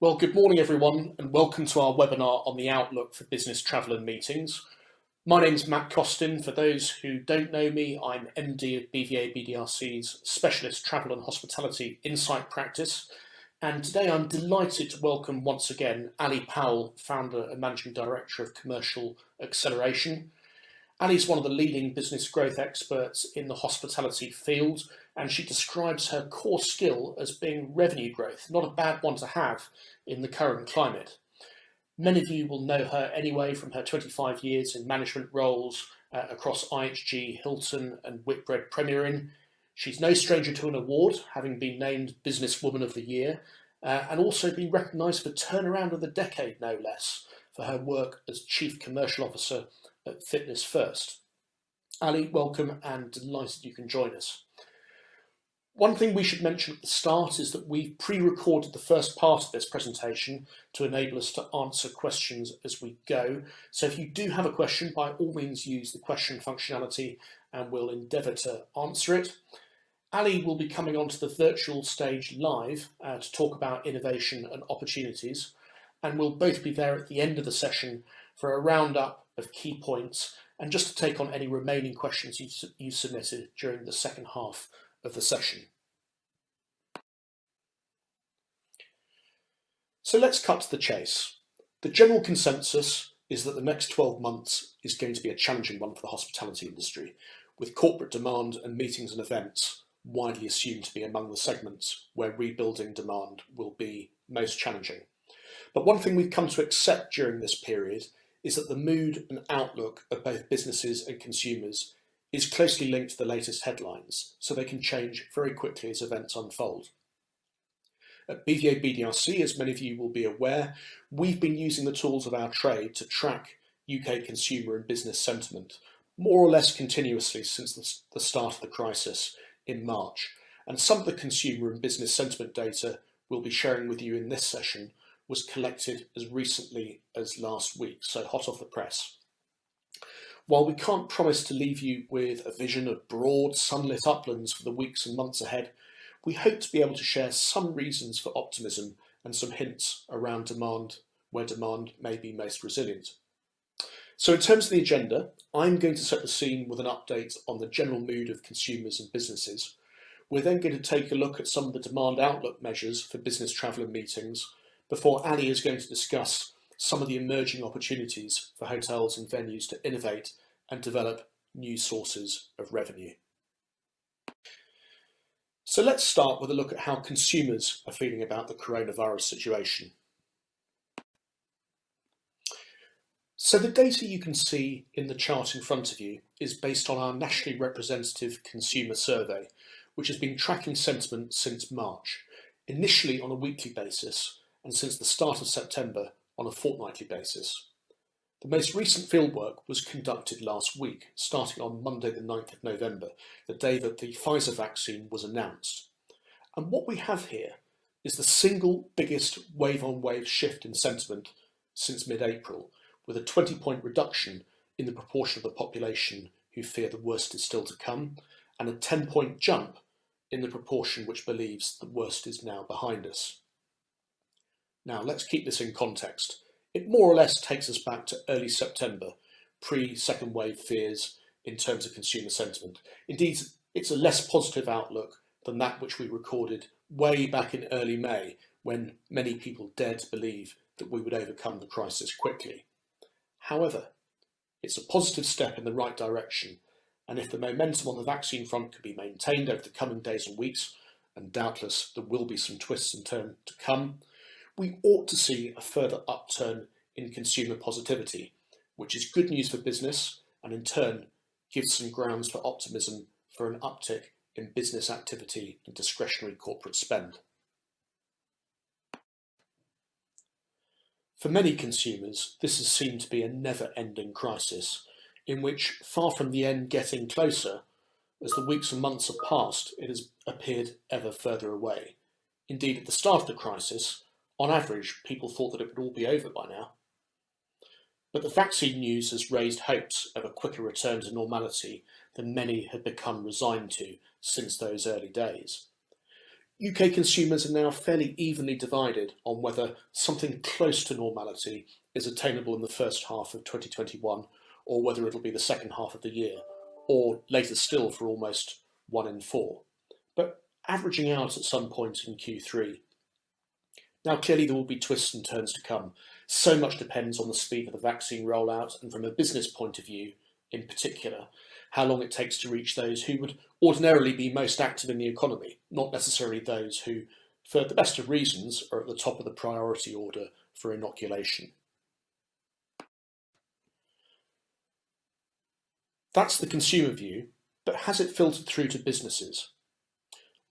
Well, good morning everyone and welcome to our webinar on the outlook for business travel and meetings. My name's Matt Costin. For those who don't know me, I'm MD of BVA BDRC's Specialist Travel and Hospitality Insight Practice. And today I'm delighted to welcome once again Ali Powell, Founder and Managing Director of Commercial Acceleration. Ali's one of the leading business growth experts in the hospitality field, and she describes her core skill as being revenue growth, not a bad one to have in the current climate. Many of you will know her anyway from her 25 years in management roles across IHG, Hilton and Whitbread Premier Inn. She's no stranger to an award, having been named Businesswoman of the Year, and also been recognised for Turnaround of the Decade, no less, for her work as Chief Commercial Officer at Fitness First. Ali, welcome and delighted you can join us. One thing we should mention at the start is that we've pre-recorded the first part of this presentation to enable us to answer questions as we go. So if you do have a question, by all means use the question functionality and we'll endeavour to answer it. Ali will be coming onto the virtual stage live to talk about innovation and opportunities, and we'll both be there at the end of the session for a roundup of key points and just to take on any remaining questions you submitted during the second half of the session. So let's cut to the chase. The general consensus is that the next 12 months is going to be a challenging one for the hospitality industry, with corporate demand and meetings and events widely assumed to be among the segments where rebuilding demand will be most challenging. But one thing we've come to accept during this period is that the mood and outlook of both businesses and consumers is closely linked to the latest headlines, so they can change very quickly as events unfold. At BVA BDRC, as many of you will be aware, we've been using the tools of our trade to track UK consumer and business sentiment more or less continuously since the start of the crisis in March. And some of the consumer and business sentiment data we'll be sharing with you in this session was collected as recently as last week, so hot off the press. While we can't promise to leave you with a vision of broad, sunlit uplands for the weeks and months ahead, we hope to be able to share some reasons for optimism and some hints around demand, where demand may be most resilient. So in terms of the agenda, I'm going to set the scene with an update on the general mood of consumers and businesses. We're then going to take a look at some of the demand outlook measures for business travel and meetings, before Ali is going to discuss some of the emerging opportunities for hotels and venues to innovate and develop new sources of revenue. So let's start with a look at how consumers are feeling about the coronavirus situation. So the data you can see in the chart in front of you is based on our nationally representative consumer survey, which has been tracking sentiment since March, initially on a weekly basis, and since the start of September on a fortnightly basis. The most recent fieldwork was conducted last week, starting on Monday the 9th of November, the day that the Pfizer vaccine was announced. And what we have here is the single biggest wave-on-wave shift in sentiment since mid-April, with a 20-point reduction in the proportion of the population who fear the worst is still to come, and a 10-point jump in the proportion which believes the worst is now behind us. Now, let's keep this in context. It more or less takes us back to early September, pre-second wave fears in terms of consumer sentiment. Indeed, it's a less positive outlook than that which we recorded way back in early May, when many people dared to believe that we would overcome the crisis quickly. However, it's a positive step in the right direction, and if the momentum on the vaccine front can be maintained over the coming days and weeks, and doubtless there will be some twists and turns to come, we ought to see a further upturn in consumer positivity, which is good news for business and in turn gives some grounds for optimism for an uptick in business activity and discretionary corporate spend. For many consumers, this has seemed to be a never-ending crisis, in which, far from the end getting closer, as the weeks and months have passed, it has appeared ever further away. Indeed, at the start of the crisis, on average, people thought that it would all be over by now. But the vaccine news has raised hopes of a quicker return to normality than many had become resigned to since those early days. UK consumers are now fairly evenly divided on whether something close to normality is attainable in the first half of 2021, or whether it'll be the second half of the year, or later still for almost 1 in 4, but averaging out at some point in Q3. Now, clearly there will be twists and turns to come. So much depends on the speed of the vaccine rollout, and from a business point of view, in particular, how long it takes to reach those who would ordinarily be most active in the economy, not necessarily those who, for the best of reasons, are at the top of the priority order for inoculation. That's the consumer view, but has it filtered through to businesses?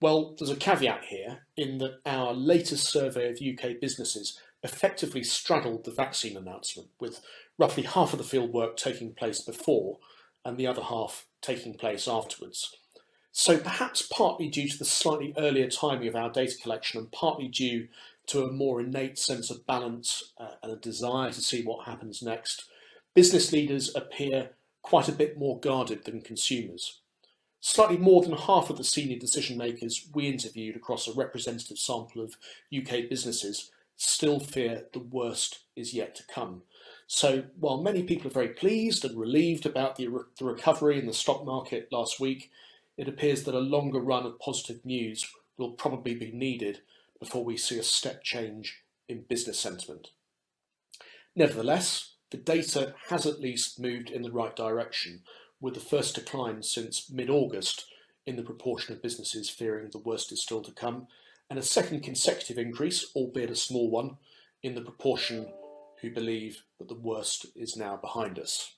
Well, there's a caveat here in that our latest survey of UK businesses effectively straddled the vaccine announcement, with roughly half of the fieldwork taking place before and the other half taking place afterwards. So perhaps partly due to the slightly earlier timing of our data collection and partly due to a more innate sense of balance and a desire to see what happens next, business leaders appear quite a bit more guarded than consumers. Slightly more than half of the senior decision makers we interviewed across a representative sample of UK businesses still fear the worst is yet to come. So while many people are very pleased and relieved about the recovery in the stock market last week, it appears that a longer run of positive news will probably be needed before we see a step change in business sentiment. Nevertheless, the data has at least moved in the right direction, with the first decline since mid-August in the proportion of businesses fearing the worst is still to come, and a second consecutive increase, albeit a small one, in the proportion who believe that the worst is now behind us.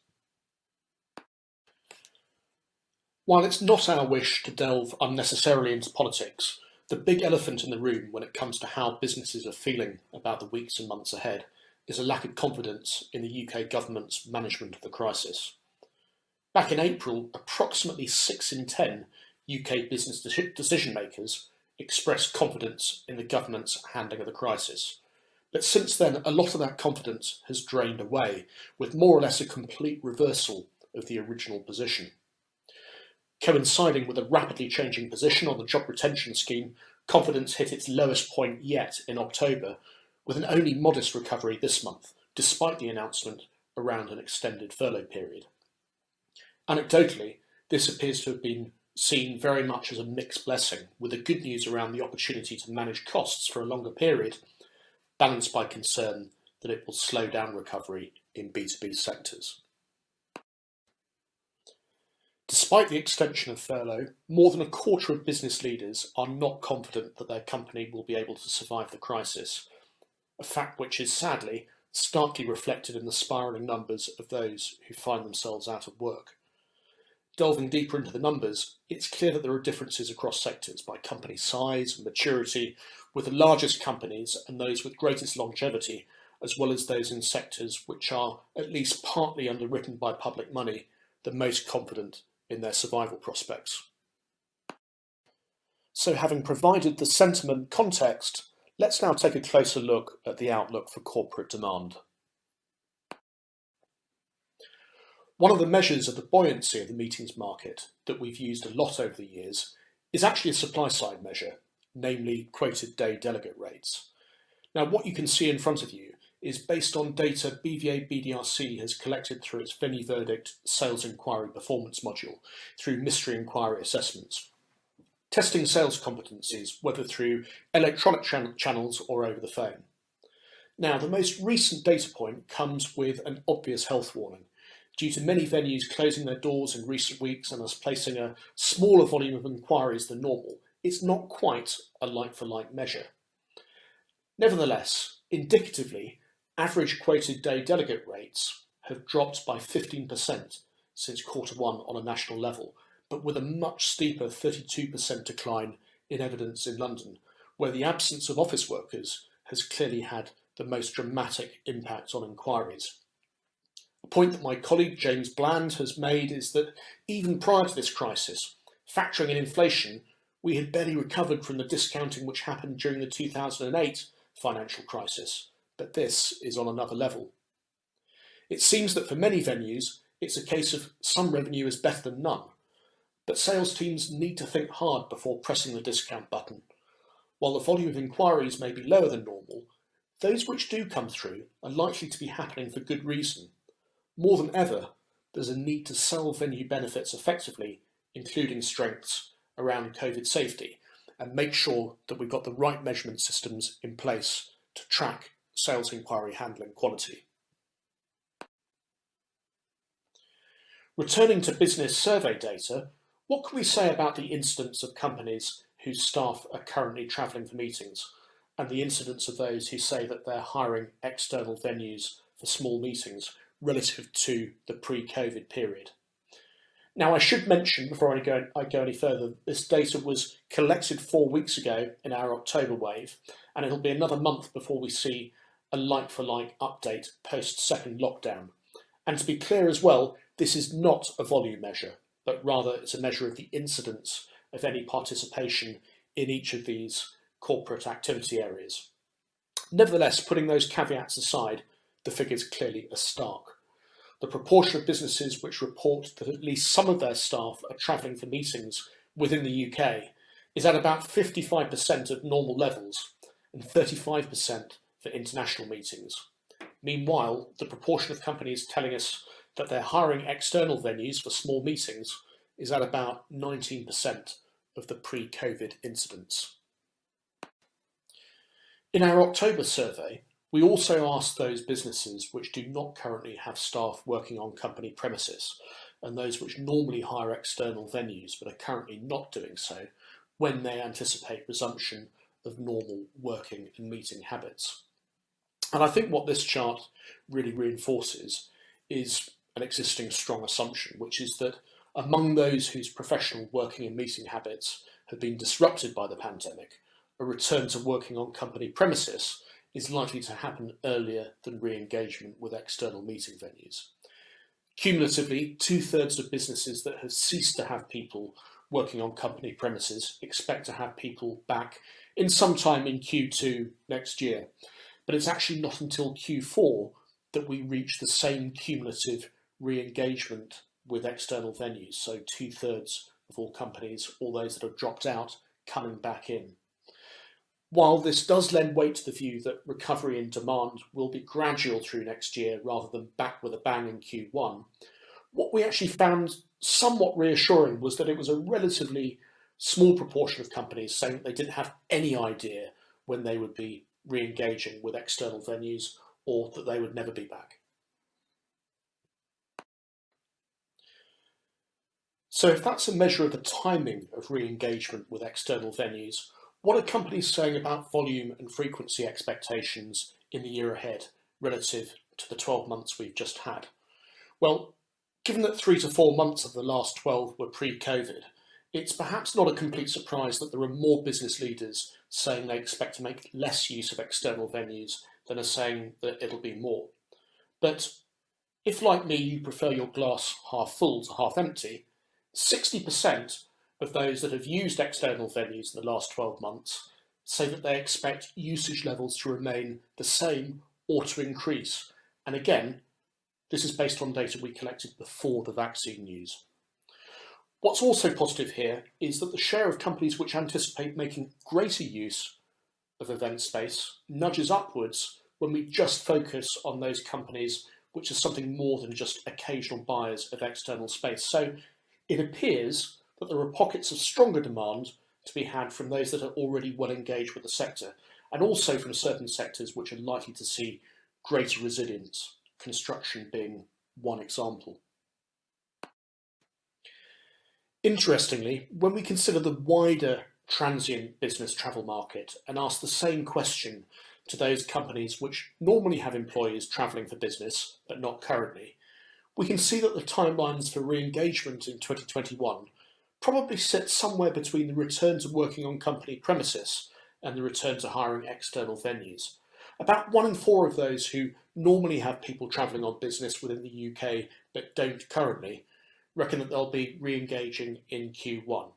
While it's not our wish to delve unnecessarily into politics, the big elephant in the room when it comes to how businesses are feeling about the weeks and months ahead is a lack of confidence in the UK government's management of the crisis. Back in April, approximately 6 in 10 UK business decision makers expressed confidence in the government's handling of the crisis. But since then, a lot of that confidence has drained away, with more or less a complete reversal of the original position. Coinciding with a rapidly changing position on the job retention scheme, confidence hit its lowest point yet in October, with an only modest recovery this month, despite the announcement around an extended furlough period. Anecdotally, this appears to have been seen very much as a mixed blessing, with the good news around the opportunity to manage costs for a longer period, balanced by concern that it will slow down recovery in B2B sectors. Despite the extension of furlough, more than a quarter of business leaders are not confident that their company will be able to survive the crisis, a fact which is sadly starkly reflected in the spiralling numbers of those who find themselves out of work. Delving deeper into the numbers, it's clear that there are differences across sectors by company size and maturity, with the largest companies and those with greatest longevity, as well as those in sectors which are at least partly underwritten by public money, the most confident in their survival prospects. So having provided the sentiment context, let's now take a closer look at the outlook for corporate demand. One of the measures of the buoyancy of the meetings market that we've used a lot over the years is actually a supply side measure, namely quoted day delegate rates. Now, what you can see in front of you is based on data BVA BDRC has collected through its venue verdict sales inquiry performance module through mystery inquiry assessments, testing sales competencies, whether through electronic channels or over the phone. Now, the most recent data point comes with an obvious health warning. Due to many venues closing their doors in recent weeks and us placing a smaller volume of inquiries than normal, it's not quite a like-for-like measure. Nevertheless, indicatively, average quoted day delegate rates have dropped by 15% since Q1 on a national level, but with a much steeper 32% decline in evidence in London, where the absence of office workers has clearly had the most dramatic impact on inquiries. A point that my colleague James Bland has made is that even prior to this crisis, factoring in inflation, we had barely recovered from the discounting which happened during the 2008 financial crisis, but this is on another level. It seems that for many venues, it's a case of some revenue is better than none, but sales teams need to think hard before pressing the discount button. While the volume of inquiries may be lower than normal, those which do come through are likely to be happening for good reason. More than ever, there's a need to sell venue benefits effectively, including strengths around COVID safety, and make sure that we've got the right measurement systems in place to track sales inquiry handling quality. Returning to business survey data, what can we say about the incidence of companies whose staff are currently travelling for meetings, and the incidence of those who say that they're hiring external venues for small meetings relative to the pre-COVID period? Now, I should mention, before I go any further, this data was collected 4 weeks ago in our October wave, and it'll be another month before we see a like-for-like update post-second lockdown. And to be clear as well, this is not a volume measure, but rather it's a measure of the incidence of any participation in each of these corporate activity areas. Nevertheless, putting those caveats aside, the figures clearly are stark. The proportion of businesses which report that at least some of their staff are travelling for meetings within the UK is at about 55% of normal levels and 35% for international meetings. Meanwhile, the proportion of companies telling us that they're hiring external venues for small meetings is at about 19% of the pre-COVID incidence. In our October survey, we also asked those businesses which do not currently have staff working on company premises and those which normally hire external venues but are currently not doing so when they anticipate resumption of normal working and meeting habits. And I think what this chart really reinforces is an existing strong assumption, which is that among those whose professional working and meeting habits have been disrupted by the pandemic, a return to working on company premises is likely to happen earlier than re-engagement with external meeting venues. Cumulatively, 2/3 of businesses that have ceased to have people working on company premises expect to have people back in some time in Q2 next year. But it's actually not until Q4 that we reach the same cumulative re-engagement with external venues. So 2/3 of all companies, all those that have dropped out, coming back in. While this does lend weight to the view that recovery in demand will be gradual through next year rather than back with a bang in Q1, what we actually found somewhat reassuring was that it was a relatively small proportion of companies saying that they didn't have any idea when they would be re-engaging with external venues or that they would never be back. So if that's a measure of the timing of re-engagement with external venues, what are companies saying about volume and frequency expectations in the year ahead relative to the 12 months we've just had? Well, given that 3 to 4 months of the last 12 were pre-COVID, it's perhaps not a complete surprise that there are more business leaders saying they expect to make less use of external venues than are saying that it'll be more. But if, like me, you prefer your glass half full to half empty, 60% of those that have used external venues in the last 12 months say that they expect usage levels to remain the same or to increase. And again, this is based on data we collected before the vaccine news. What's also positive here is that the share of companies which anticipate making greater use of event space nudges upwards when we just focus on those companies which are something more than just occasional buyers of external space. So it appears that there are pockets of stronger demand to be had from those that are already well engaged with the sector, and also from certain sectors which are likely to see greater resilience, construction being one example. Interestingly, when we consider the wider transient business travel market and ask the same question to those companies which normally have employees travelling for business, but not currently, we can see that the timelines for re-engagement in 2021 probably sit somewhere between the return to working on company premises and the return to hiring external venues. About 1 in 4 of those who normally have people travelling on business within the UK but don't currently reckon that they'll be re-engaging in Q1.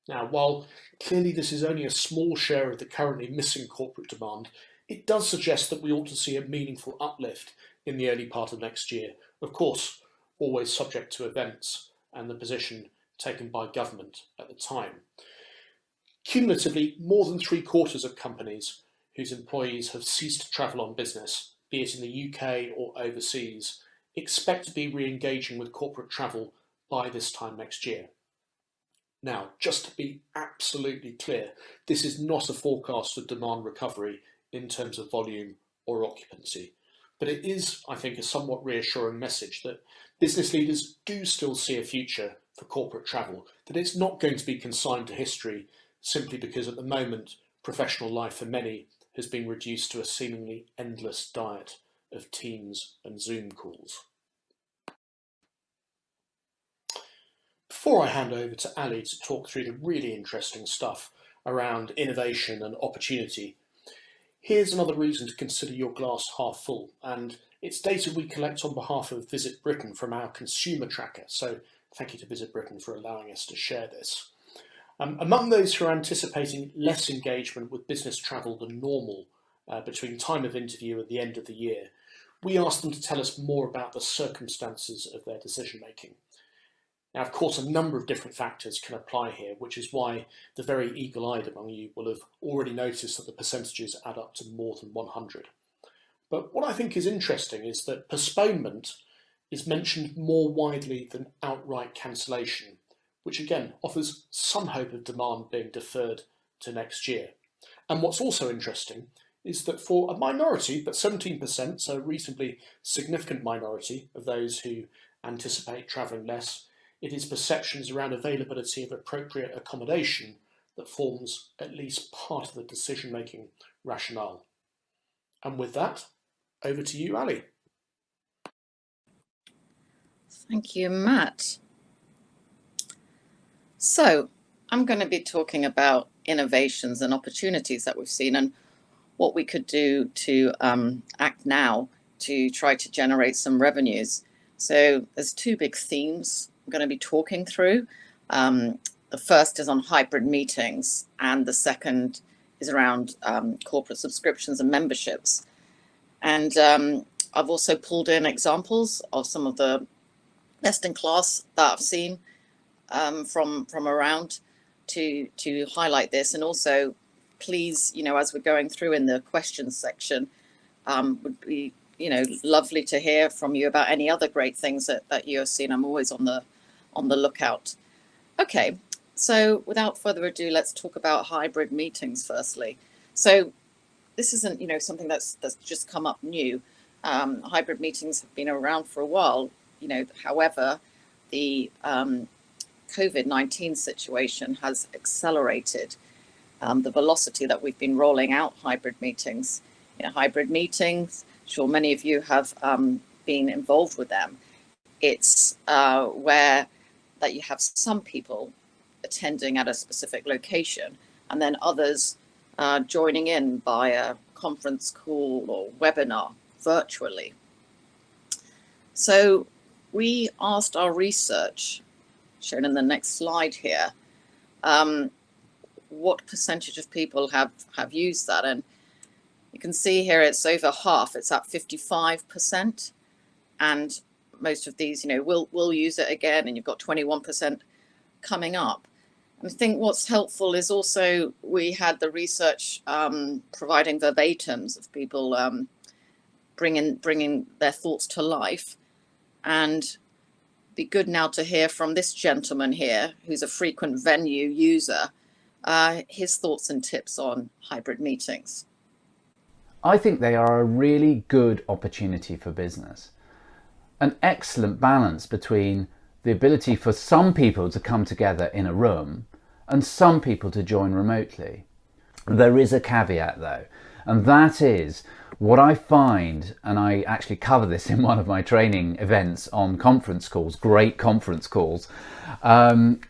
Now, while clearly this is only a small share of the currently missing corporate demand, it does suggest that we ought to see a meaningful uplift in the early part of next year. Of course, always subject to events and the position taken by government at the time. Cumulatively, more than 3/4 of companies whose employees have ceased to travel on business, be it in the UK or overseas, expect to be re-engaging with corporate travel by this time next year. Now, just to be absolutely clear, this is not a forecast of demand recovery in terms of volume or occupancy, but it is, I think, a somewhat reassuring message that business leaders do still see a future for corporate travel, that it's not going to be consigned to history simply because at the moment professional life for many has been reduced to a seemingly endless diet of Teams and Zoom calls. Before I hand over to Ali to talk through the really interesting stuff around innovation and opportunity, here's another reason to consider your glass half full, and it's data we collect on behalf of Visit Britain from our consumer tracker, so thank you to Visit Britain for allowing us to share this. Among those who are anticipating less engagement with business travel than normal between time of interview and the end of the year, we asked them to tell us more about the circumstances of their decision making. Now, of course, a number of different factors can apply here, which is why the very eagle-eyed among you will have already noticed that the percentages add up to more than 100. But what I think is interesting is that postponement is mentioned more widely than outright cancellation, which again offers some hope of demand being deferred to next year. And what's also interesting is that for a minority, but 17%, so a reasonably significant minority of those who anticipate travelling less, it is perceptions around availability of appropriate accommodation that forms at least part of the decision-making rationale. And with that, over to you, Ali. Thank you, Matt. So I'm going to be talking about innovations and opportunities that we've seen and what we could do to act now to try to generate some revenues. So there's two big themes I'm going to be talking through. The first is on hybrid meetings, and the second is around corporate subscriptions and memberships. And I've also pulled in examples of some of the best in class that I've seen from around to highlight this. And also, please, as we're going through in the questions section, would be lovely to hear from you about any other great things that you have seen. I'm always on the lookout. Okay, so without further ado, let's talk about hybrid meetings firstly. So this isn't something that's just come up new. Hybrid meetings have been around for a while. However, the COVID-19 situation has accelerated the velocity that we've been rolling out hybrid meetings. Hybrid meetings, sure many of you have been involved with them. It's where that you have some people attending at a specific location and then others joining in by a conference call or webinar virtually. So we asked our research, shown in the next slide here, what percentage of people have used that, and you can see here it's over half. It's at 55%, and most of these will use it again, and you've got 21% coming up. And I think what's helpful is also we had the research providing verbatims of people bringing their thoughts to life, and be good now to hear from this gentleman here who's a frequent venue user, his thoughts and tips on hybrid meetings. I think they are a really good opportunity for business. An excellent balance between the ability for some people to come together in a room and some people to join remotely. There is a caveat though, and that is what I find, and I actually cover this in one of my training events on conference calls, great conference calls,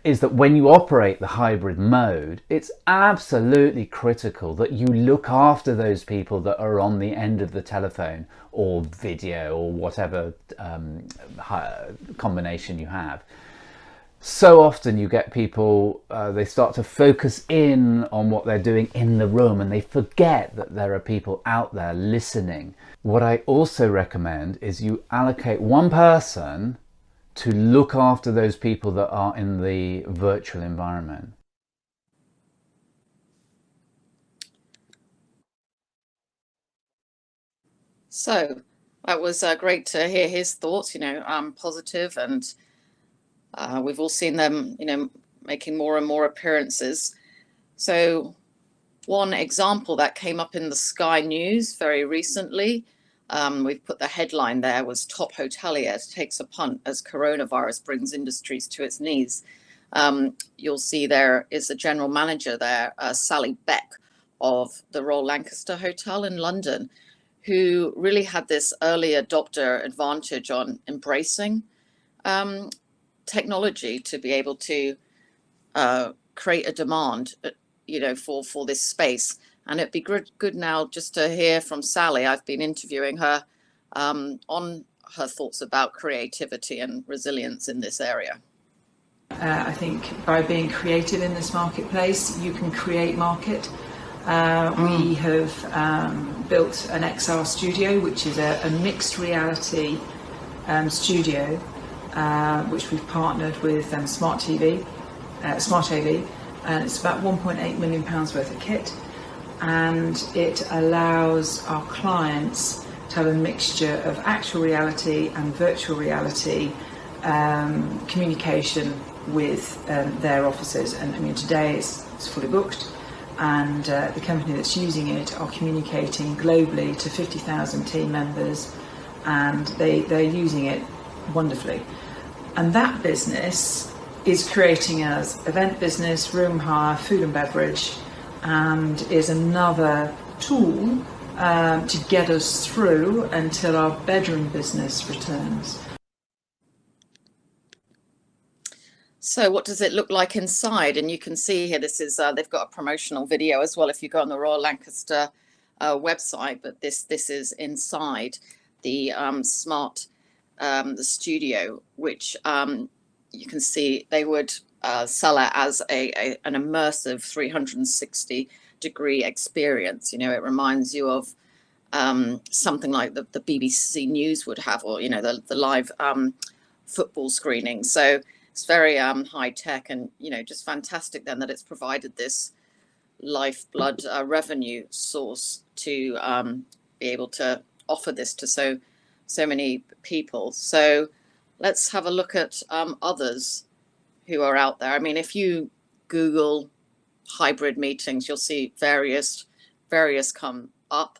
is that when you operate the hybrid mode, it's absolutely critical that you look after those people that are on the end of the telephone or video or whatever combination you have. So often you get people, they start to focus in on what they're doing in the room and they forget that there are people out there listening. What I also recommend is you allocate one person to look after those people that are in the virtual environment. So that was great to hear his thoughts, positive, and we've all seen them, making more and more appearances. So one example that came up in the Sky News very recently, we've put the headline there, was top hotelier takes a punt as coronavirus brings industries to its knees. You'll see there is a general manager there, Sally Beck of the Royal Lancaster Hotel in London, who really had this early adopter advantage on embracing technology to be able to create a demand, for this space. And it'd be good now just to hear from Sally. I've been interviewing her on her thoughts about creativity and resilience in this area. I think by being creative in this marketplace, you can create market. We have built an XR studio, which is a mixed reality studio, which we've partnered with Smart AV, and it's about £1.8 million worth of kit, and it allows our clients to have a mixture of actual reality and virtual reality communication with their offices. And I mean, today it's fully booked, and the company that's using it are communicating globally to 50,000 team members, and they're using it wonderfully. And that business is creating us event business, room hire, food and beverage, and is another tool to get us through until our bedroom business returns. So what does it look like inside? And you can see here, this is, they've got a promotional video as well if you go on the Royal Lancaster website, but this is inside the the studio, which you can see they would sell it as an immersive 360-degree experience. It reminds you of something like the BBC News would have, or the live football screening. So it's very high tech, and just fantastic then that it's provided this lifeblood revenue source to be able to offer this to so many people. So let's have a look at others who are out there. I mean, if you Google hybrid meetings, you'll see various come up.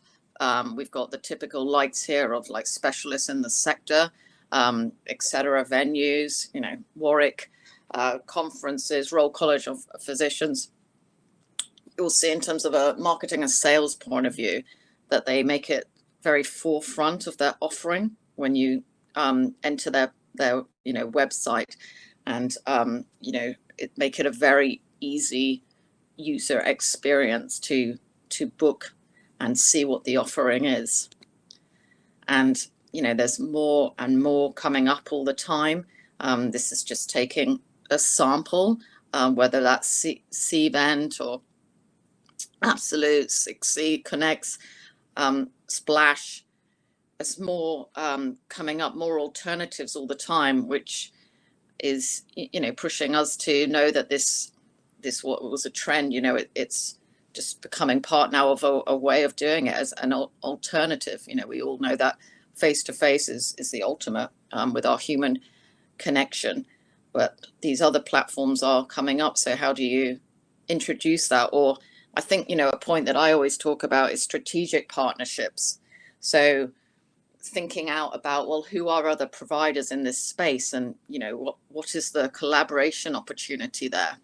We've got the typical lights here of like specialists in the sector, etc. Venues, Warwick, conferences, Royal College of Physicians. You'll see in terms of a marketing and sales point of view that they make it very forefront of their offering when you enter their website, and make it a very easy user experience to book and see what the offering is. And there's more and more coming up all the time. This is just taking a sample, whether that's Cvent or Absolute, 6C, Connects, Splash. There's more coming up, more alternatives all the time, which is pushing us to know that this what was a trend. It's just becoming part now of a way of doing it as an alternative. We all know that face-to-face is the ultimate with our human connection, but these other platforms are coming up. So how do you introduce that? Or I think a point that I always talk about is strategic partnerships. So thinking out about, well, who are other providers in this space, and what is the collaboration opportunity there?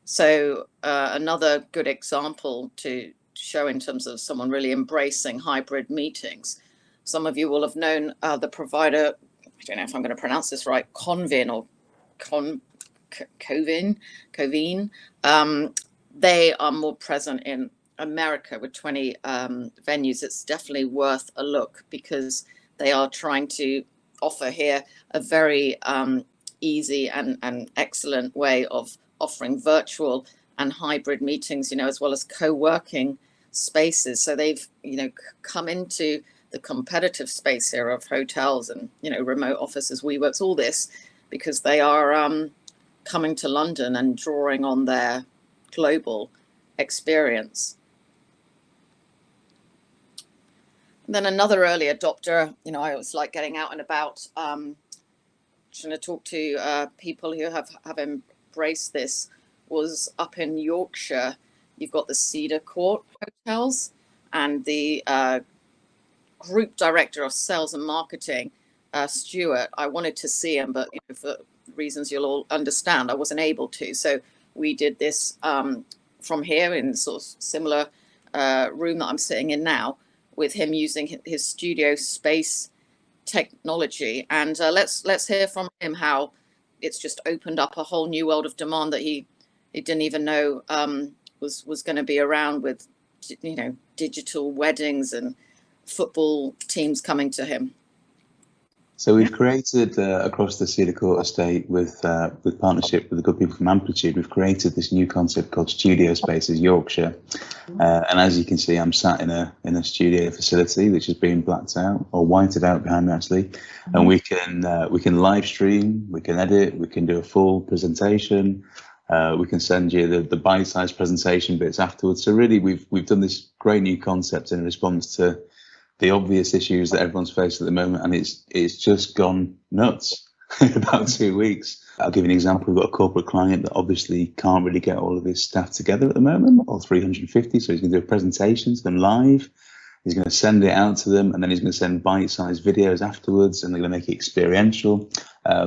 So another good example to show in terms of someone really embracing hybrid meetings. Some of you will have known the provider, I don't know if I'm going to pronounce this right, Convin or Covin. They are more present in America with 20 venues. It's definitely worth a look, because they are trying to offer here a very easy and excellent way of offering virtual and hybrid meetings, as well as co-working spaces. So they've come into the competitive space here of hotels and remote offices, WeWorks, all this, because they are coming to London and drawing on their global experience. And then another early adopter, you know, I always like getting out and about, trying to talk to people who have embraced this, was up in Yorkshire. You've got the Cedar Court hotels, and the group director of sales and marketing, Stuart. I wanted to see him, but you know, for reasons you'll all understand, I wasn't able to. So we did this from here in sort of similar room that I'm sitting in now, with him using his studio space technology. And let's hear from him how it's just opened up a whole new world of demand that he didn't even know was going to be around, with, you know, digital weddings and football teams coming to him. So we've created across the Cedar Court estate, with partnership with the good people from Amplitude, we've created this new concept called Studio Spaces Yorkshire. And as you can see, I'm sat in a studio facility which has been blacked out, or whited out behind me actually. And we can live stream, we can edit, we can do a full presentation. We can send you the bite-sized presentation bits afterwards. So really, we've done this great new concept in response to the obvious issues that everyone's faced at the moment, and it's just gone nuts in about 2 weeks. I'll give you an example. We've got a corporate client that obviously can't really get all of his staff together at the moment, or 350, so he's going to do a presentation to them live. He's going to send it out to them, and then he's going to send bite-sized videos afterwards, and they're going to make it experiential.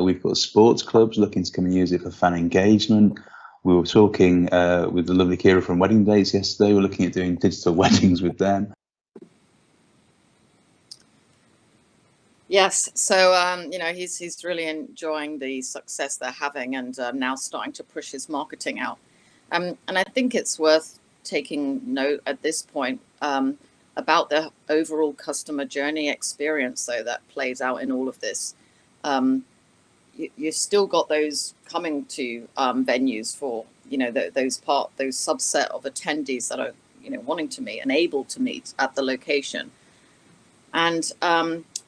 We've got sports clubs looking to come and use it for fan engagement. We were talking with the lovely Kira from Wedding Dates yesterday. We're looking at doing digital weddings with them. Yes, so you know, he's really enjoying the success they're having, and now starting to push his marketing out. And I think it's worth taking note at this point about the overall customer journey experience, so that plays out in all of this. You still got those coming to venues for, you know, those subset of attendees that are, you know, wanting to meet and able to meet at the location. And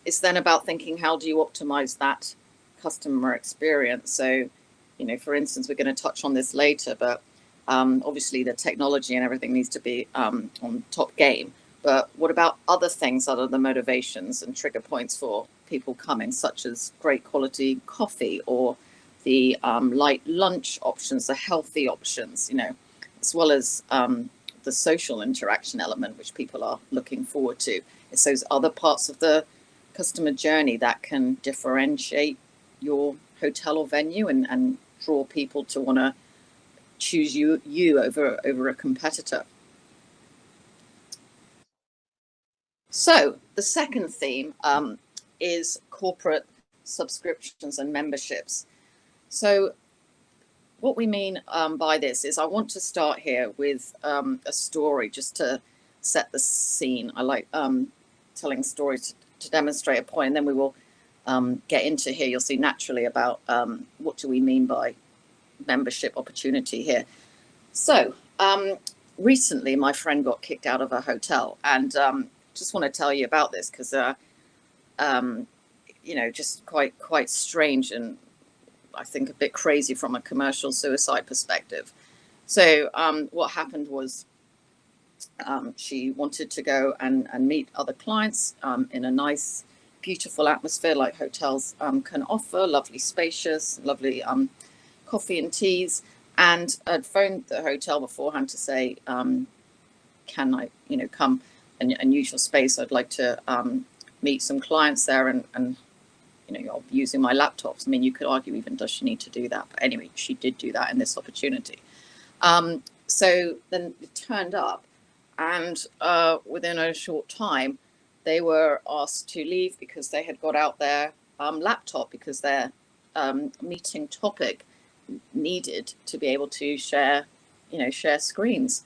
it's then about thinking, how do you optimize that customer experience? So, you know, for instance, we're going to touch on this later, but obviously the technology and everything needs to be on top game. But what about other things, other than motivations and trigger points for people coming, such as great quality coffee, or the light lunch options, the healthy options, you know, as well as the social interaction element, which people are looking forward to. It's those other parts of the customer journey that can differentiate your hotel or venue and draw people to want to choose you over a competitor. So the second theme is corporate subscriptions and memberships. So what we mean by this is, I want to start here with a story just to set the scene. I like telling stories to demonstrate a point, and then we will get into here. You'll see naturally about what do we mean by membership opportunity here. So recently my friend got kicked out of a hotel, and just want to tell you about this because you know, just quite strange, and I think a bit crazy from a commercial suicide perspective. So what happened was she wanted to go and meet other clients in a nice, beautiful atmosphere like hotels can offer, lovely spacious, lovely coffee and teas, and I'd phoned the hotel beforehand to say, can I, you know, come and use your space? I'd like to meet some clients there, and you know, you're using my laptops. I mean, you could argue, even does she need to do that? But anyway, she did do that in this opportunity. So then it turned up, and within a short time, they were asked to leave because they had got out their laptop, because their meeting topic needed to be able to share screens.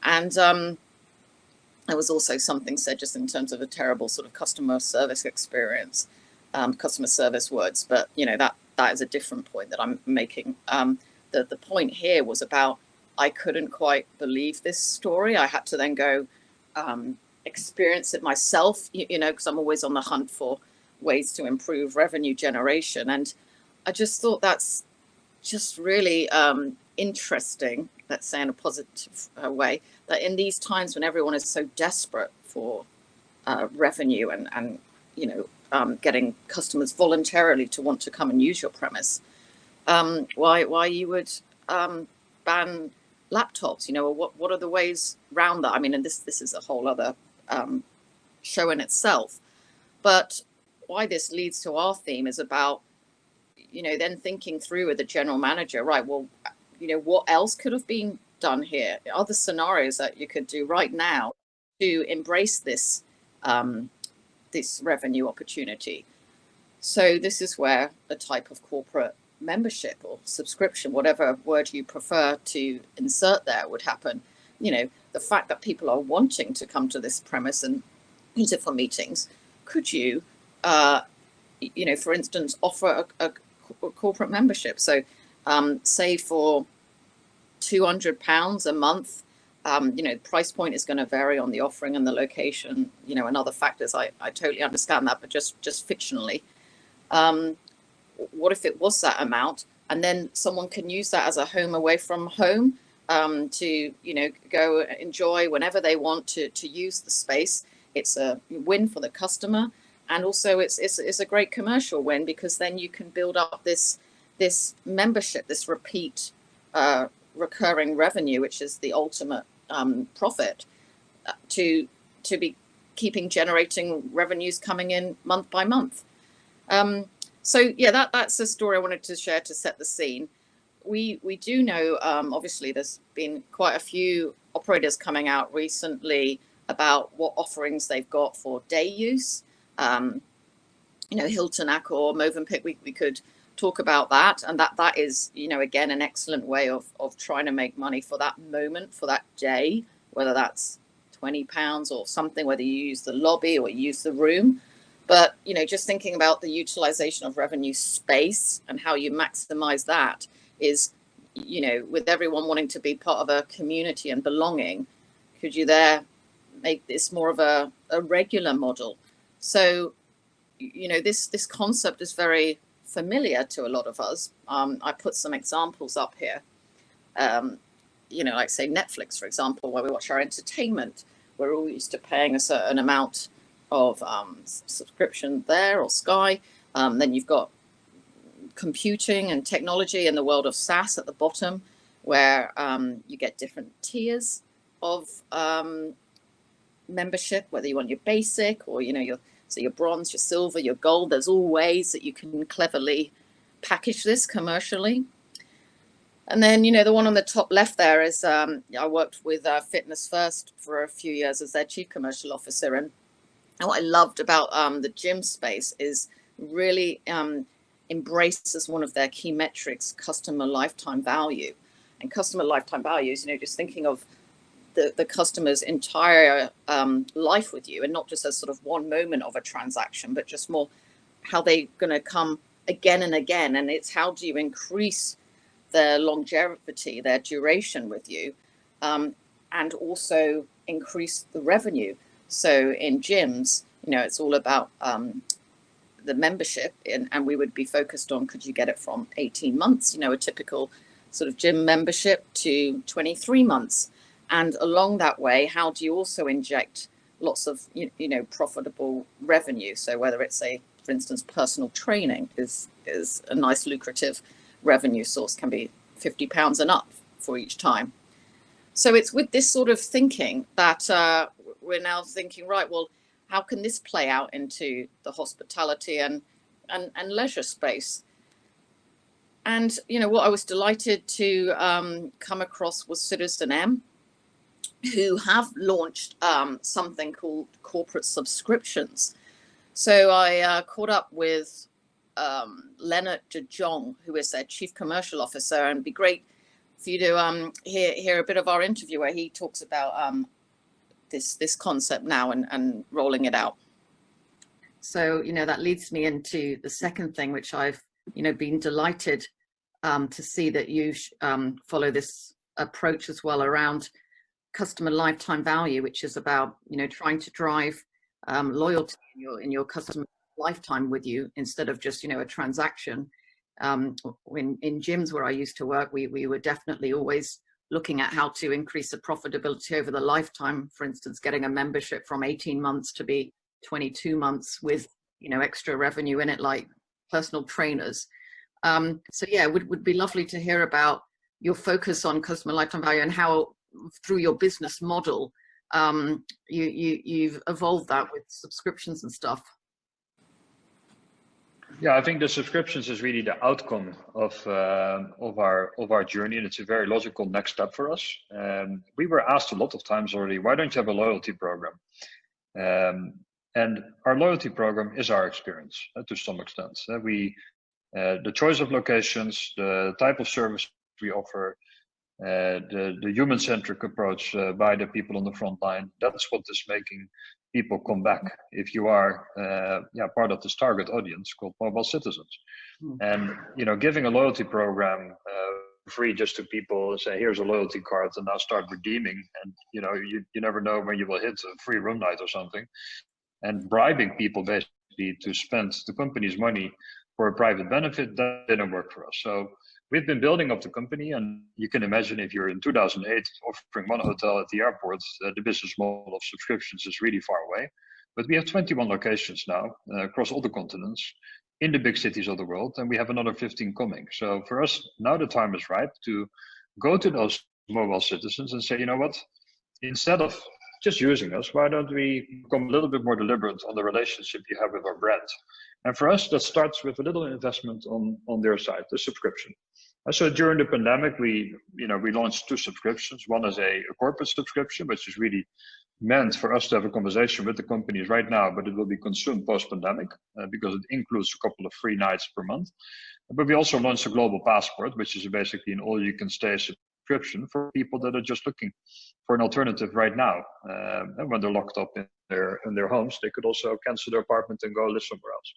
And there was also something said just in terms of a terrible sort of customer service experience, customer service words. But, you know, that is a different point that I'm making. The point here was about, I couldn't quite believe this story. I had to then go experience it myself, you know, because I'm always on the hunt for ways to improve revenue generation. And I just thought that's just really interesting, let's say in a positive way, that in these times when everyone is so desperate for revenue and getting customers voluntarily to want to come and use your premise, why you would ban laptops, or what are the ways around that? I mean, and this is a whole other show in itself. But why this leads to our theme is about, then thinking through with the general manager, right, well, what else could have been done here? Other scenarios that you could do right now to embrace this this revenue opportunity. So this is where a type of corporate membership or subscription, whatever word you prefer to insert there, would happen. The fact that people are wanting to come to this premise and use it for meetings, could you, for instance, offer a corporate membership? So say for £200 a month, the price point is going to vary on the offering and the location, and other factors. I totally understand that, but just fictionally, what if it was that amount, and then someone can use that as a home away from home to go enjoy whenever they want to use the space? It's a win for the customer, and also it's a great commercial win, because then you can build up this membership, this repeat recurring revenue, which is the ultimate profit, to be generating revenues coming in month by month. So yeah, that's the story I wanted to share to set the scene. We do know, obviously, there's been quite a few operators coming out recently about what offerings they've got for day use. Hilton, Accor, Movenpick, we could talk about that, and that is, again, an excellent way of trying to make money for that moment, for that day, whether that's £20 or something, whether you use the lobby or you use the room. But just thinking about the utilization of revenue space and how you maximize that is, with everyone wanting to be part of a community and belonging, could you there make this more of a regular model? So this concept is very familiar to a lot of us. I put some examples up here. Like say Netflix, for example, where we watch our entertainment. We're all used to paying a certain amount of subscription there, or Sky. Then you've got computing and technology in the world of SaaS at the bottom, where you get different tiers of membership, whether you want your basic or your bronze, your silver, your gold. There's all ways that you can cleverly package this commercially. And then, the one on the top left there is, I worked with Fitness First for a few years as their chief commercial officer. And what I loved about the gym space is really embraced as one of their key metrics customer lifetime value. And customer lifetime value is, just thinking of the customer's entire life with you, and not just as sort of one moment of a transaction, but just more how they're going to come again and again. And it's how do you increase their longevity, their duration with you, and also increase the revenue. So in gyms, it's all about the membership, and we would be focused on, could you get it from 18 months, a typical sort of gym membership, to 23 months. And along that way, how do you also inject lots of, profitable revenue? So whether it's for instance, personal training is a nice lucrative revenue source, can be £50 and up for each time. So it's with this sort of thinking that we're now thinking, right, well, how can this play out into the hospitality and leisure space? And, what I was delighted to come across was Citizen M, who have launched something called corporate subscriptions. So I caught up with Leonard de Jong, who is their chief commercial officer, and it'd be great for you to hear a bit of our interview where he talks about this concept now and rolling it out. So, that leads me into the second thing, which I've, been delighted to see that you follow this approach as well, around customer lifetime value, which is about, trying to drive loyalty in your customer lifetime with you, instead of just, a transaction. In gyms where I used to work, we were definitely always looking at how to increase the profitability over the lifetime. For instance, getting a membership from 18 months to be 22 months with, extra revenue in it, like personal trainers. So yeah, would be lovely to hear about your focus on customer lifetime value and how through your business model, you've evolved that with subscriptions and stuff. Yeah, I think the subscriptions is really the outcome of our journey, and it's a very logical next step for us. We were asked a lot of times already, why don't you have a loyalty program? And our loyalty program is our experience to some extent. The choice of locations, the type of service we offer, the human-centric approach by the people on the front line. That's what is making people come back if you are part of this target audience called mobile citizens. And giving a loyalty program free just to people, say here's a loyalty card and now start redeeming, and you never know when you will hit a free room night or something, and bribing people basically to spend the company's money for a private benefit, that didn't work for us. So we've been building up the company, and you can imagine if you're in 2008 offering one hotel at the airport, the business model of subscriptions is really far away. But we have 21 locations now across all the continents in the big cities of the world, and we have another 15 coming. So for us, now the time is ripe to go to those mobile citizens and say, you know what, instead of just using us, why don't we become a little bit more deliberate on the relationship you have with our brand? And for us, that starts with a little investment on their side, the subscription. So during the pandemic, we launched 2 subscriptions. One is a corporate subscription, which is really meant for us to have a conversation with the companies right now, but it will be consumed post-pandemic because it includes a couple of free nights per month. But we also launched a global passport, which is basically an all-you-can-stay subscription for people that are just looking for an alternative right now. And when they're locked up in their homes, they could also cancel their apartment and go live somewhere else.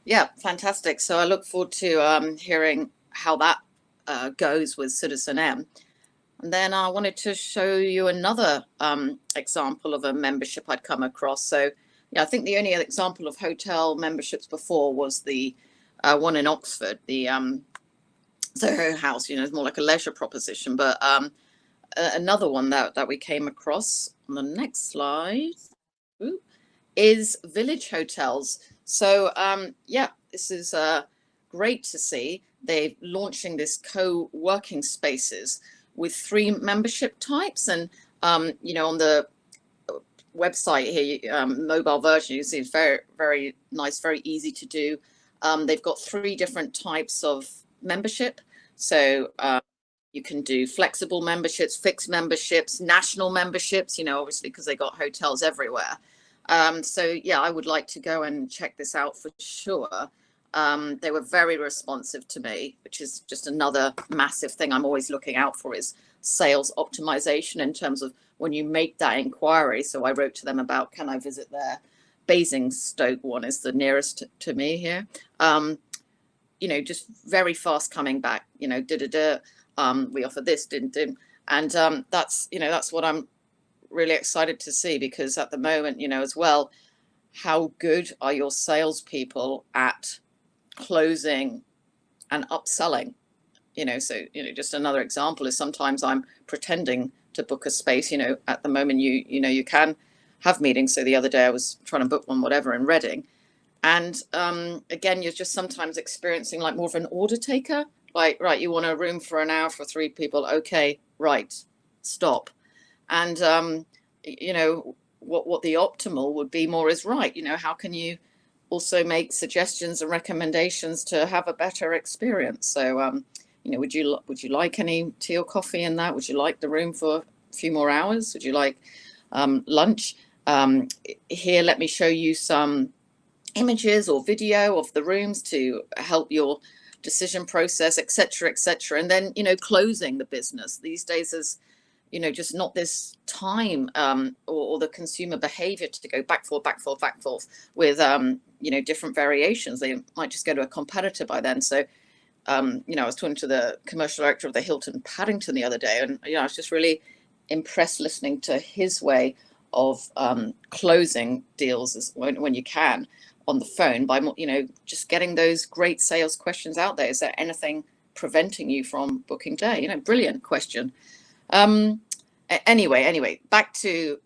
Yeah, fantastic. So I look forward to hearing how that goes with Citizen M. And then I wanted to show you another example of a membership I'd come across. So yeah, I think the only example of hotel memberships before was the one in Oxford, the Soho House. It's more like a leisure proposition. But another one that we came across on the next slide is Village Hotels. So this is great to see. They're launching this co-working spaces with 3 membership types, and on the website here, mobile version, you see it's very, very nice, very easy to do. They've got 3 different types of membership. So you can do flexible memberships, fixed memberships, national memberships, obviously because they got hotels everywhere. So yeah, I would like to go and check this out for sure. They were very responsive to me, which is just another massive thing I'm always looking out for, is sales optimization in terms of when you make that inquiry. So I wrote to them about, can I visit their Basingstoke one, is the nearest to me here. Just very fast coming back, we offer this, and that's what I'm really excited to see, because at the moment, as well, how good are your salespeople at closing and upselling? Just another example is sometimes I'm pretending to book a space. At the moment, you can have meetings. So the other day I was trying to book one, whatever, in Reading, and again, you're just sometimes experiencing like more of an order taker. Like, right, you want a room for an hour for 3 people? Okay, right, stop. And what the optimal would be more is, right, how can you also make suggestions and recommendations to have a better experience? So would you like any tea or coffee in that? Would you like the room for a few more hours? Would you like lunch? Here, let me show you some images or video of the rooms to help your decision process, etc., etc. And then closing the business these days is just not this time or the consumer behavior to go back forth with different variations. They might just go to a competitor by then. So I was talking to the commercial director of the Hilton Paddington the other day, and I was just really impressed listening to his way of closing deals when you can on the phone by just getting those great sales questions out there. Is there anything preventing you from booking day? Brilliant question. Anyway, back to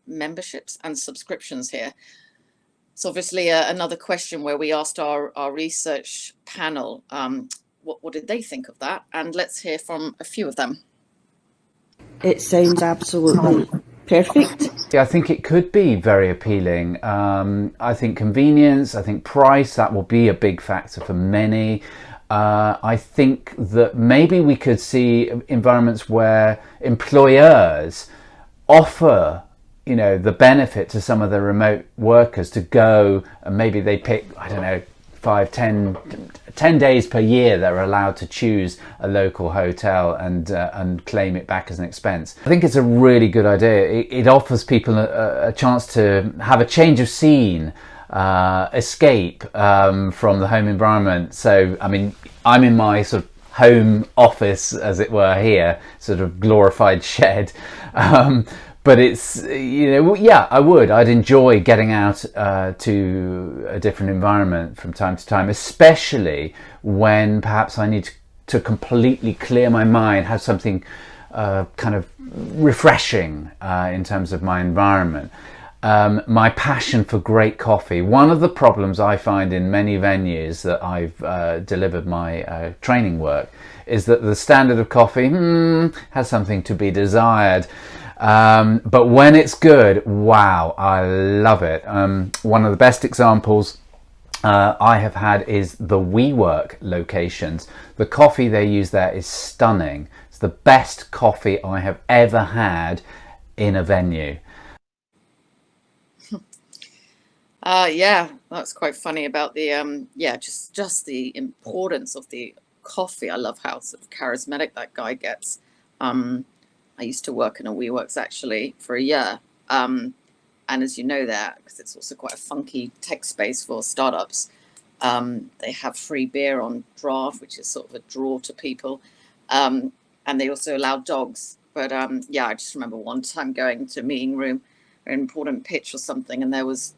memberships and subscriptions here. So obviously another question where we asked our research panel what did they think of that, and let's hear from a few of them. It sounds absolutely perfect. Yeah, I think it could be very appealing. I think convenience, I think price, that will be a big factor for many. I think that maybe we could see environments where employers offer, you know, the benefit to some of the remote workers to go, and maybe they pick, I don't know, 10 days per year they're allowed to choose a local hotel and claim it back as an expense. I think it's a really good idea. It offers people a chance to have a change of scene, escape from the home environment. So, I mean, I'm in my sort of home office, as it were, here, sort of glorified shed. But it's, you know, yeah, I'd enjoy getting out to a different environment from time to time, especially when perhaps I need to completely clear my mind, have something kind of refreshing in terms of my environment. My passion for great coffee. One of the problems I find in many venues that I've delivered my training work is that the standard of coffee has something to be desired. But when it's good, wow, I love it. One of the best examples I have had is the WeWork locations. The coffee they use there is stunning. It's the best coffee I have ever had in a venue. Yeah, that's quite funny about the just the importance of the coffee. I love how sort of charismatic that guy gets. I used to work in a WeWorks actually for a year, and as you know that, because it's also quite a funky tech space for startups, they have free beer on draft, which is sort of a draw to people, and they also allow dogs. But yeah, I just remember one time going to a meeting room, an important pitch or something, and there was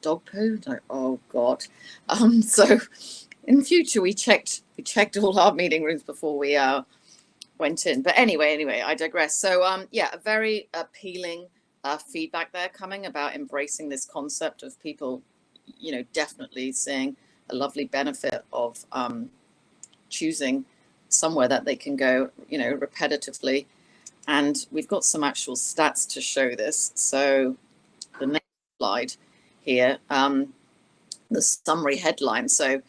dog poo. Like, oh God! So in future we checked all our meeting rooms before we went in. But anyway, I digress. So yeah, a very appealing feedback there coming about embracing this concept of people, you know, definitely seeing a lovely benefit of choosing somewhere that they can go, you know, repetitively. And we've got some actual stats to show this. So the next slide here, the summary headline. So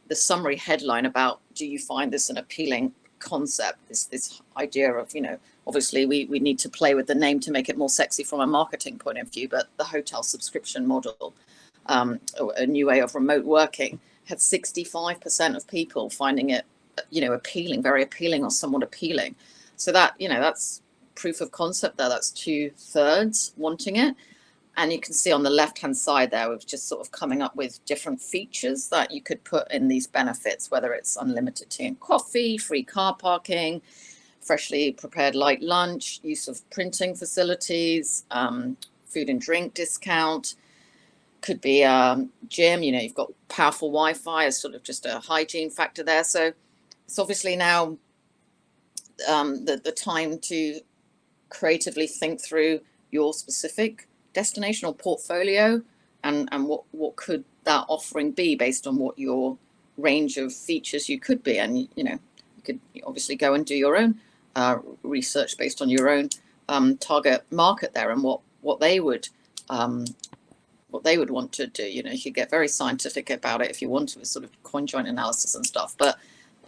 the summary headline about, do you find this an appealing concept, this idea of, you know, obviously we need to play with the name to make it more sexy from a marketing point of view, but the hotel subscription model, a new way of remote working, had 65% of people finding it, you know, appealing, very appealing, or somewhat appealing. So that, you know, that's proof of concept there. That's 2/3 wanting it. And you can see on the left-hand side there, we've just sort of coming up with different features that you could put in these benefits, whether it's unlimited tea and coffee, free car parking, freshly prepared light lunch, use of printing facilities, food and drink discount, could be gym, you know, you've got powerful Wi-Fi as sort of just a hygiene factor there. So it's obviously now the time to creatively think through your specific destination or portfolio, and what could that offering be based on what your range of features you could be. And you know, you could obviously go and do your own research based on your own target market there, and what they would want to do. You know, you could get very scientific about it if you want to, with sort of coin joint analysis and stuff. But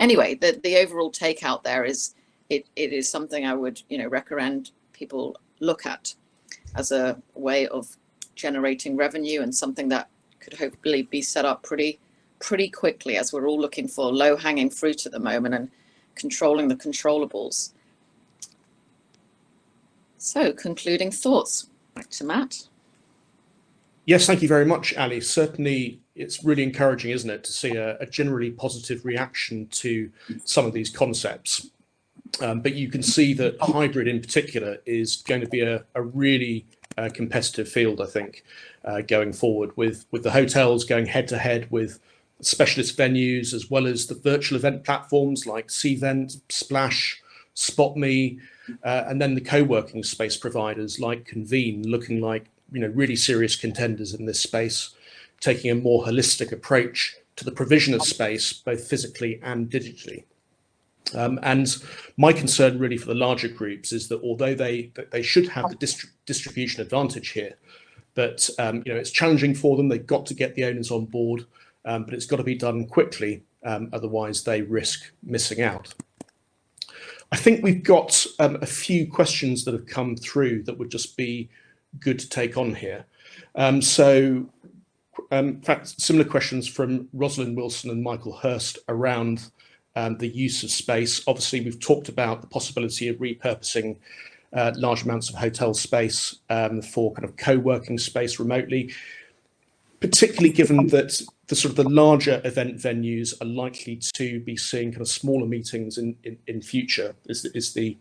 anyway, the overall takeout there is it is something I would, you know, recommend people look at as a way of generating revenue, and something that could hopefully be set up pretty quickly, as we're all looking for low-hanging fruit at the moment and controlling the controllables. So, concluding thoughts. Back to Matt. Yes, thank you very much, Ali. Certainly, it's really encouraging, isn't it, to see a generally positive reaction to some of these concepts. But you can see that hybrid in particular is going to be a really competitive field, I think, going forward, with the hotels going head to head with specialist venues, as well as the virtual event platforms like Cvent, Splash, SpotMe, and then the co-working space providers like Convene, looking like really serious contenders in this space, taking a more holistic approach to the provision of space, both physically and digitally. And my concern really for the larger groups is that although they should have the distribution advantage here, but it's challenging for them. They've got to get the owners on board, but it's got to be done quickly, otherwise they risk missing out. I think we've got a few questions that have come through that would just be good to take on here. In fact, similar questions from Rosalind Wilson and Michael Hurst around the use of space. Obviously, we've talked about the possibility of repurposing large amounts of hotel space for kind of co-working space remotely, particularly given that the larger event venues are likely to be seeing kind of smaller meetings in future. Is the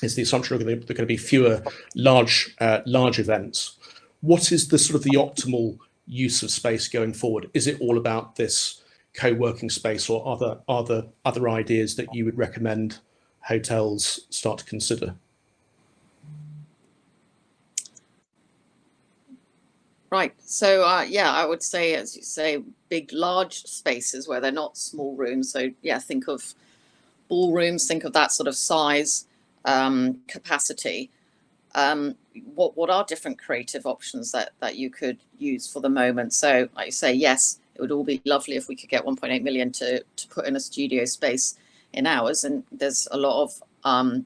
assumption that there are going to be fewer large events? What is the the optimal use of space going forward? Is it all about this co-working space, or are there other ideas that you would recommend hotels start to consider? Right. So yeah, I would say, as you say, big, large spaces where they're not small rooms. So yeah, think of ballrooms, think of that sort of size, capacity. What are different creative options that you could use for the moment? So like you say, yes, it would all be lovely if we could get 1.8 million to put in a studio space in ours. And there's a lot of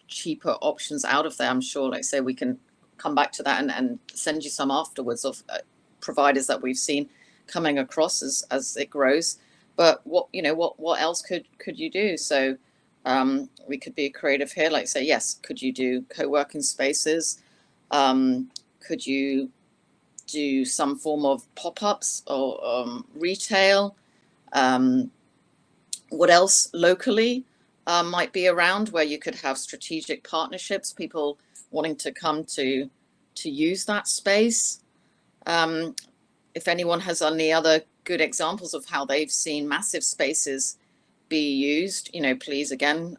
cheaper options out of there. I'm sure, like I say, we can come back to that and send you some afterwards of providers that we've seen coming across as it grows. But what else could you do? So we could be creative here, like say, yes, could you do co-working spaces? Could you do some form of pop-ups or retail? What else locally might be around where you could have strategic partnerships, people wanting to come to use that space? If anyone has any other good examples of how they've seen massive spaces be used, please again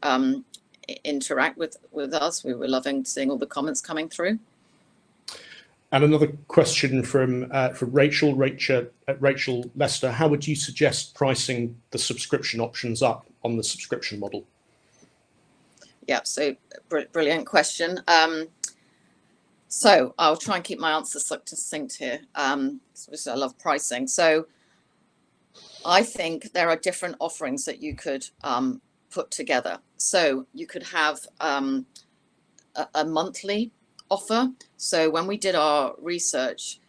interact with us. We were loving seeing all the comments coming through. And another question from Rachel Lester. How would you suggest pricing the subscription options up on the subscription model? Yeah, so brilliant question. So I'll try and keep my answers succinct here. I love pricing. So I think there are different offerings that you could put together. So you could have a monthly offer. So when we did our research,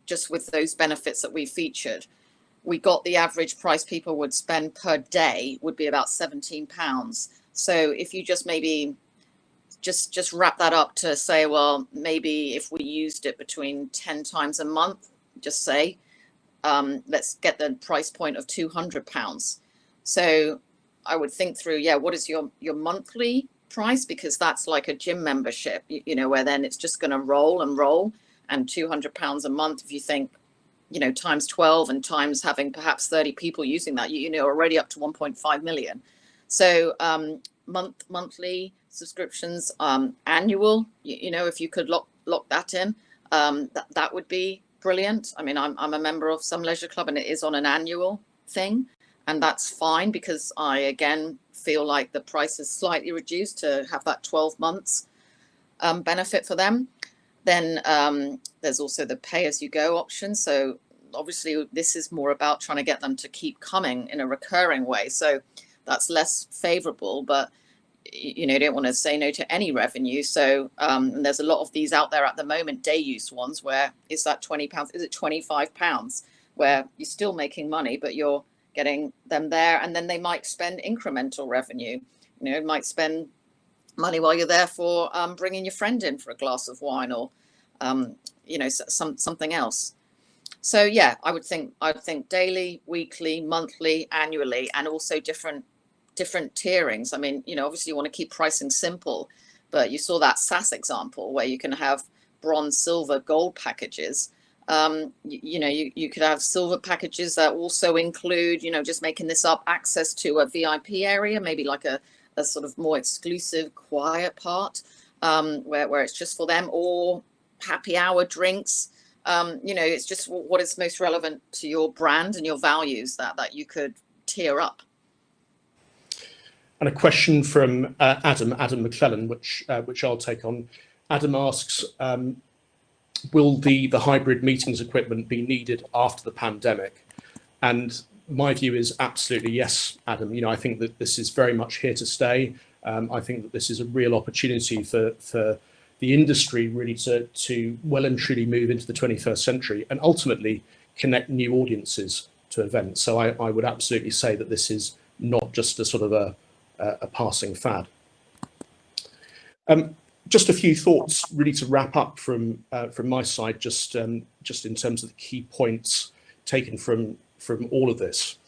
just with those benefits that we featured, we got the average price people would spend per day would be about £17. So if you just maybe just wrap that up to say, well, maybe if we used it between 10 times a month, just say, let's get the price point of £200. So I would think through, what is your monthly price? Because that's like a gym membership, where then it's just going to roll, and £200 a month, if you think, times 12 and times having perhaps 30 people using that, already up to 1.5 million. So monthly subscriptions, annual, if you could lock that in, that would be brilliant. I mean, I'm a member of some leisure club and it is on an annual thing, and that's fine because I again feel like the price is slightly reduced to have that 12 months benefit for them. Then there's also the pay-as-you-go option. So obviously this is more about trying to get them to keep coming in a recurring way. So that's less favorable, but you don't want to say no to any revenue. So there's a lot of these out there at the moment, day use ones, where is that £20? Is it £25? Where you're still making money, but you're getting them there, and then they might spend incremental revenue. Might spend money while you're there for bringing your friend in for a glass of wine or something else. So yeah, I would think daily, weekly, monthly, annually, and also different tierings. I mean, obviously you want to keep pricing simple, but you saw that SAS example where you can have bronze, silver, gold packages. You could have silver packages that also include, just making this up, access to a VIP area, maybe like a a sort of more exclusive, quiet part where it's just for them, or happy hour drinks? It's just what is most relevant to your brand and your values that you could tier up. And a question from Adam McClellan, which I'll take on. Adam asks, will the hybrid meetings equipment be needed after the pandemic? And my view is absolutely yes, Adam. I think that this is very much here to stay. I think that this is a real opportunity for the industry really to well and truly move into the 21st century and ultimately connect new audiences to events. So I would absolutely say that this is not just a sort of a passing fad. Just a few thoughts really to wrap up from my side, just in terms of the key points taken from all of this.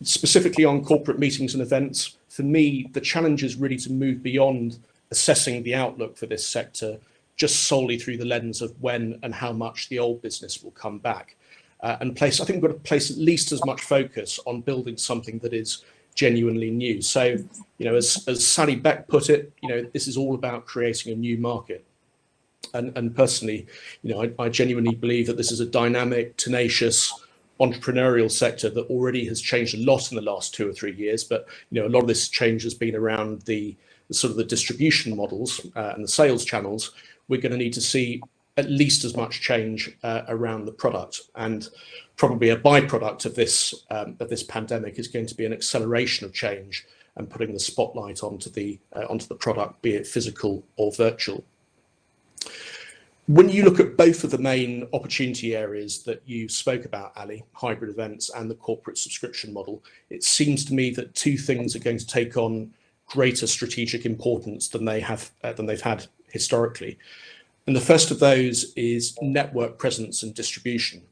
Specifically on corporate meetings and events, for me, the challenge is really to move beyond assessing the outlook for this sector just solely through the lens of when and how much the old business will come back, and place. I think we've got to place at least as much focus on building something that is genuinely new. So, as Sally Beck put it, this is all about creating a new market. And personally, I genuinely believe that this is a dynamic, tenacious, entrepreneurial sector that already has changed a lot in the last 2 or 3 years. But a lot of this change has been around the sort of the distribution models and the sales channels. We're going to need to see at least as much change around the product, and probably a byproduct of this pandemic is going to be an acceleration of change and putting the spotlight onto the product, be it physical or virtual. When you look at both of the main opportunity areas that you spoke about, Ali, hybrid events and the corporate subscription model, it seems to me that two things are going to take on greater strategic importance than they've had historically. And the first of those is network presence and distribution.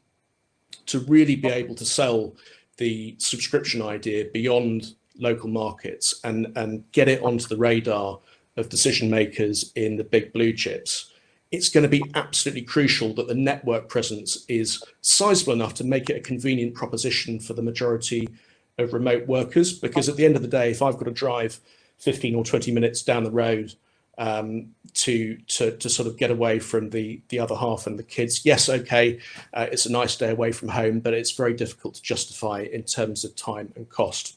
To really be able to sell the subscription idea beyond local markets and get it onto the radar of decision makers in the big blue chips, it's going to be absolutely crucial that the network presence is sizable enough to make it a convenient proposition for the majority of remote workers. Because at the end of the day, if I've got to drive 15 or 20 minutes down the road to sort of get away from the other half and the kids, yes, okay, it's a nice day away from home, but it's very difficult to justify in terms of time and cost.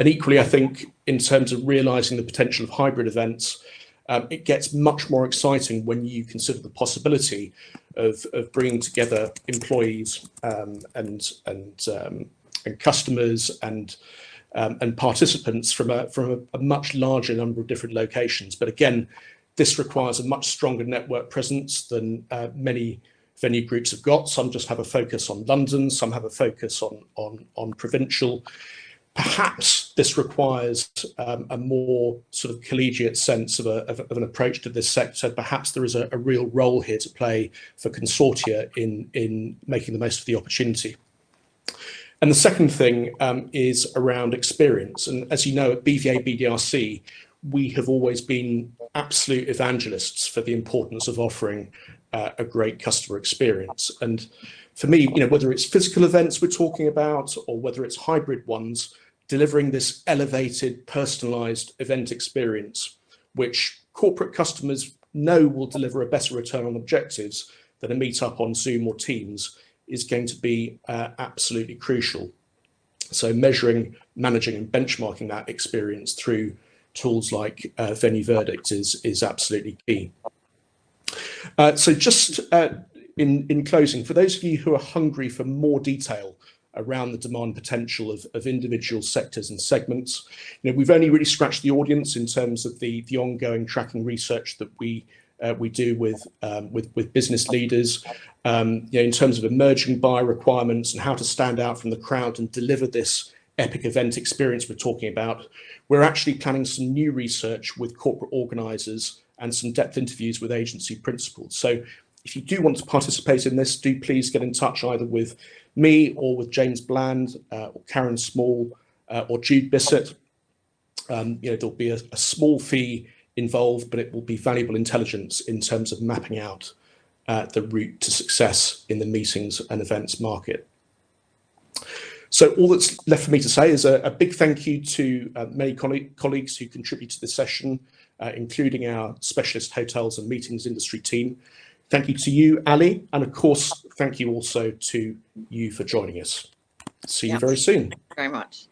And equally, I think in terms of realizing the potential of hybrid events, it gets much more exciting when you consider the possibility of bringing together employees and customers and participants from a much larger number of different locations. But again, this requires a much stronger network presence than many venue groups have got. Some just have a focus on London, some have a focus on provincial. Perhaps this requires a more sort of collegiate sense of an approach to this sector. Perhaps there is a real role here to play for consortia in making the most of the opportunity. And the second thing is around experience. And as you know, at BVA BDRC, we have always been absolute evangelists for the importance of offering a great customer experience. And for me, whether it's physical events we're talking about or whether it's hybrid ones, delivering this elevated, personalized event experience, which corporate customers know will deliver a better return on objectives than a meetup on Zoom or Teams, is going to be absolutely crucial. So measuring, managing and benchmarking that experience through tools like Venue Verdict is absolutely key. So just in closing, for those of you who are hungry for more detail around the demand potential of individual sectors and segments, we've only really scratched the audience in terms of the ongoing tracking research that we do with business leaders, in terms of emerging buyer requirements and how to stand out from the crowd and deliver this epic event experience we're talking about. We're actually planning some new research with corporate organisers and some depth interviews with agency principals. So if you do want to participate in this, do please get in touch either with me or with James Bland or Karen Small or Jude Bissett. There'll be a small fee involved, but it will be valuable intelligence in terms of mapping out the route to success in the meetings and events market. So all that's left for me to say is a big thank you to many colleagues who contribute to this session, including our specialist hotels and meetings industry team. Thank you to you, Ali, and of course, thank you also to you for joining us. See you very soon. Very much.